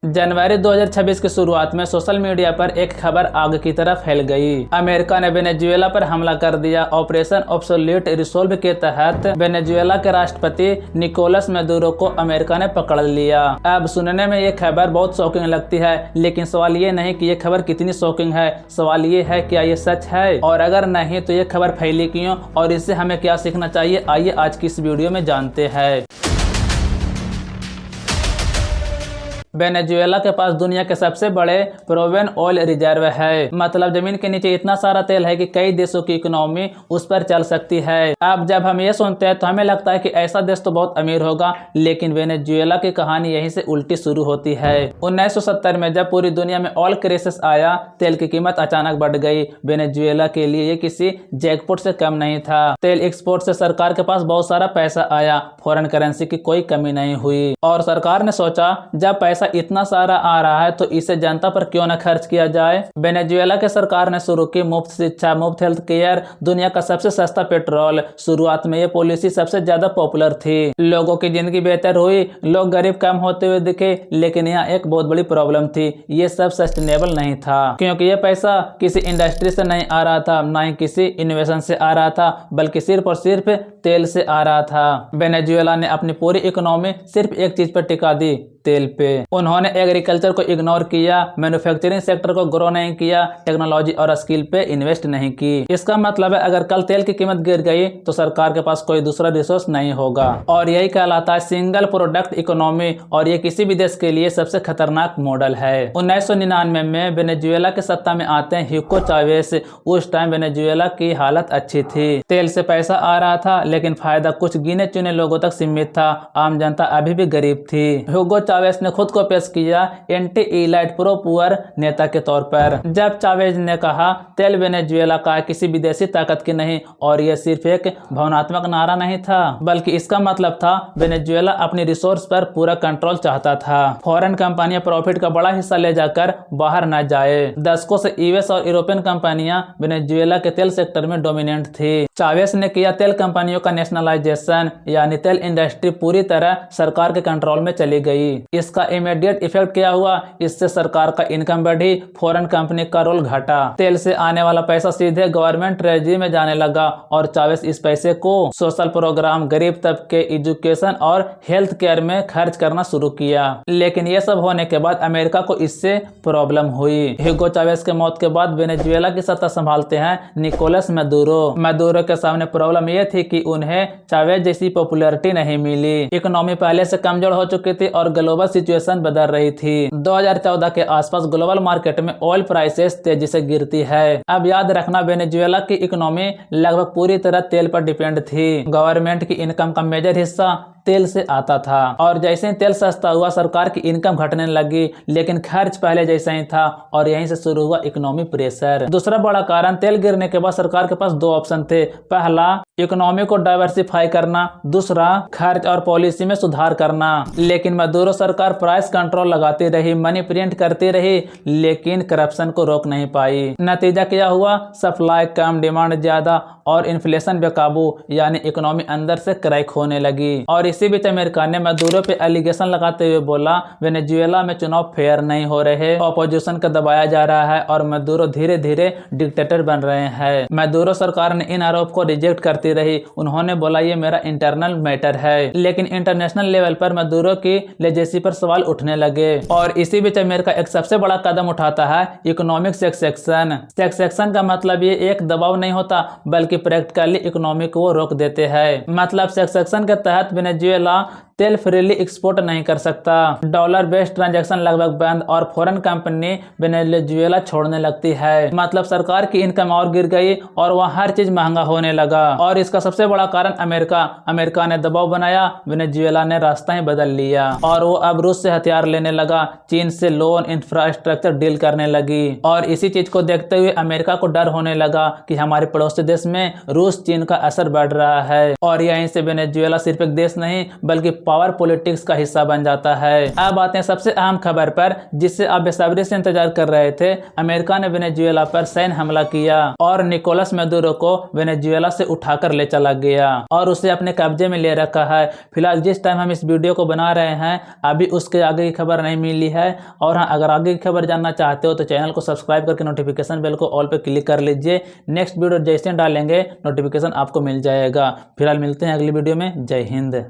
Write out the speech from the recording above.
जनवरी 2026 की शुरुआत में सोशल मीडिया पर एक खबर आग की तरह फैल गई। अमेरिका ने वेनेजुएला पर हमला कर दिया। ऑपरेशन एब्सोल्यूट रिसोल्व के तहत वेनेजुएला के राष्ट्रपति निकोलस मैदुरो को अमेरिका ने पकड़ लिया। अब सुनने में ये खबर बहुत शॉकिंग लगती है, लेकिन सवाल ये नहीं कि ये खबर कितनी शॉकिंग है, सवाल ये है क्या ये सच है, और अगर नहीं तो ये खबर फैली क्यों और इससे हमें क्या सीखना चाहिए। आइए आज की इस वीडियो में जानते हैं। वेनेजुएला के पास दुनिया के सबसे बड़े प्रोवन ऑयल रिजर्व है। मतलब जमीन के नीचे इतना सारा तेल है कि कई देशों की इकोनॉमी उस पर चल सकती है। अब जब हम ये सुनते हैं तो हमें लगता है कि ऐसा देश तो बहुत अमीर होगा, लेकिन वेनेजुएला की कहानी यहीं से उल्टी शुरू होती है। 1970 में जब पूरी दुनिया में ऑयल क्राइसिस आया, तेल की कीमत अचानक बढ़ गई। वेनेजुएला के लिए ये किसी जैकपॉट से कम नहीं था। तेल एक्सपोर्ट से सरकार के पास बहुत सारा पैसा आया, फॉरेन करेंसी की कोई कमी नहीं हुई, और सरकार ने सोचा जब पैसा इतना सारा आ रहा है तो इसे जनता पर क्यों न खर्च किया जाए। वेनेजुएला के सरकार ने शुरू की मुफ्त शिक्षा, मुफ्त हेल्थ केयर, दुनिया का सबसे सस्ता पेट्रोल। शुरुआत में ये पॉलिसी सबसे ज्यादा पॉपुलर थी। लोगों की जिंदगी बेहतर हुई, लोग गरीब कम होते हुए दिखे, लेकिन यहाँ एक बहुत बड़ी प्रॉब्लम थी, ये सब सस्टेनेबल नहीं था, क्योंकि ये पैसा किसी इंडस्ट्री से नहीं आ रहा था, ना ही किसी इन्वेशन से आ रहा था, बल्कि सिर्फ और सिर्फ तेल से आ रहा था। वेनेजुएला ने अपनी पूरी इकोनॉमी सिर्फ एक चीज पर टिका दी, तेल पे। उन्होंने एग्रीकल्चर को इग्नोर किया, मैन्युफैक्चरिंग सेक्टर को ग्रो नहीं किया, टेक्नोलॉजी और स्किल पे इन्वेस्ट नहीं की। इसका मतलब है अगर कल तेल की कीमत गिर गई तो सरकार के पास कोई दूसरा रिसोर्स नहीं होगा, और यही कहलाता है सिंगल प्रोडक्ट इकोनॉमी, और ये किसी भी देश के लिए सबसे खतरनाक मॉडल है। 1999 में वेनेजुएला के सत्ता में आते हैं ह्यूगो चावेस। उस टाइम वेनेजुएला की हालत अच्छी थी, तेल से पैसा आ रहा था, लेकिन फायदा कुछ गिने चुने लोगों तक सीमित था। आम जनता अभी भी गरीब थी। ह्यूगो चावेस ने खुद को पेश किया एंटी इलाइट प्रो पुअर नेता के तौर पर। जब चावेज ने कहा तेल वेनेजुएला का किसी विदेशी ताकत की नहीं, और यह सिर्फ एक भावनात्मक नारा नहीं था, बल्कि इसका मतलब था वेनेजुएला अपनी रिसोर्स पर पूरा कंट्रोल चाहता था। फॉरेन कंपनियां प्रॉफिट का बड़ा हिस्सा ले जाकर बाहर न जाए। दशकों से यूएस और यूरोपियन कंपनियां वेनेजुएला के तेल सेक्टर में डोमिनेंट थी। चावेस ने किया तेल कंपनियों का नेशनलाइजेशन, यानी तेल इंडस्ट्री पूरी तरह सरकार के कंट्रोल में चली गई। इसका इमीडिएट इफेक्ट क्या हुआ, इससे सरकार का इनकम बढ़ी, फॉरेन कंपनी का रोल घटा। तेल से आने वाला पैसा सीधे गवर्नमेंट ट्रेजरी में जाने लगा, और चावेस इस पैसे को सोशल प्रोग्राम, गरीब तबके, एजुकेशन और हेल्थ केयर में खर्च करना शुरू किया। लेकिन ये सब होने के बाद अमेरिका को इससे प्रॉब्लम हुई। ह्यूगो चावेस के मौत के बाद वेनेजुएला की सत्ता संभालते हैं निकोलस मैदुरो। मैदुरो के सामने प्रॉब्लम यह थी कि उन्हें चावेस जैसी पॉपुलैरिटी नहीं मिली। इकोनॉमी पहले से कमजोर हो चुकी थी और ग्लोबल सिचुएशन बदल रही थी। 2014 के आसपास ग्लोबल मार्केट में ऑयल प्राइसेस तेजी से गिरती है। अब याद रखना वेनेजुएला की इकोनॉमी लगभग पूरी तरह तेल पर डिपेंड थी। गवर्नमेंट की इनकम का मेजर हिस्सा तेल से आता था, और जैसे ही तेल सस्ता हुआ सरकार की इनकम घटने लगी, लेकिन खर्च पहले जैसा ही था, और यहीं से शुरू हुआ इकोनॉमी प्रेशर। दूसरा बड़ा कारण, तेल गिरने के बाद सरकार के पास दो ऑप्शन थे। पहला, इकोनॉमी को डाइवर्सिफाई करना, दूसरा खर्च और पॉलिसी में सुधार करना। लेकिन मैदुरो सरकार प्राइस कंट्रोल लगाती रही, मनी प्रिंट करती रही, लेकिन करप्शन को रोक नहीं पाई। नतीजा क्या हुआ, सप्लाई कम, डिमांड ज्यादा, और इन्फ्लेशन बेकाबू, यानी इकोनॉमी अंदर से क्रैक होने लगी। और इसी बीच अमेरिका ने मैदुरो पे एलिगेशन लगाते हुए बोला वेनेजुएला में चुनाव फेयर नहीं हो रहे, ऑपोजिशन को दबाया जा रहा है, और मैदुरो धीरे धीरे डिक्टेटर बन रहे हैं। मैदुरो सरकार ने इन आरोप को रिजेक्ट करती रही। उन्होंने बोला ये मेरा इंटरनल मैटर है, लेकिन इंटरनेशनल लेवल पर मैदुरो की लेजेसी पर सवाल उठने लगे। और इसी बीच अमेरिका एक सबसे बड़ा कदम उठाता है, इकोनॉमिक सेक्सेशन। सेक्सेशन का मतलब ये एक दबाव नहीं होता, बल्कि प्रैक्टिकली इकोनॉमी को वो रोक देते हैं। मतलब सेक्सेशन के तहत वेनेजुएला तेल फ्रीली एक्सपोर्ट नहीं कर सकता, डॉलर बेस्ड ट्रांजैक्शन लगभग बंद, और फॉरेन कंपनी वेनेजुएला छोड़ने लगती है। मतलब सरकार की इनकम और गिर गई, और वहाँ हर चीज महंगा होने लगा। और इसका सबसे बड़ा कारण अमेरिका ने दबाव बनाया, वेनेजुएला ने रास्ता ही बदल लिया, और वो अब रूस से हथियार लेने लगा, चीन से लोन, इंफ्रास्ट्रक्चर डील करने लगी। और इसी चीज को देखते हुए अमेरिका को डर होने लगा कि हमारे पड़ोसी देश में रूस चीन का असर बढ़ रहा है, और यहीं से वेनेजुएला सिर्फ एक देश नहीं बल्कि पावर पॉलिटिक्स का हिस्सा बन जाता है। अब आते हैं सबसे अहम खबर पर, जिससे आप बेसब्री से इंतजार कर रहे थे। अमेरिका ने वेनेजुएला पर सैन्य हमला किया और निकोलस मैदुरो को वेनेजुएला से उठाकर कर ले चला गया और उसे अपने कब्जे में ले रखा है। फिलहाल जिस टाइम हम इस वीडियो को बना रहे हैं अभी उसके आगे की खबर नहीं मिली है। और हाँ, अगर आगे की खबर जानना चाहते हो तो चैनल को सब्सक्राइब करके नोटिफिकेशन बेल को ऑल पे क्लिक कर लीजिए। नेक्स्ट वीडियो जैसे डालेंगे नोटिफिकेशन आपको मिल जाएगा। फिलहाल मिलते हैं अगली वीडियो में। जय हिंद।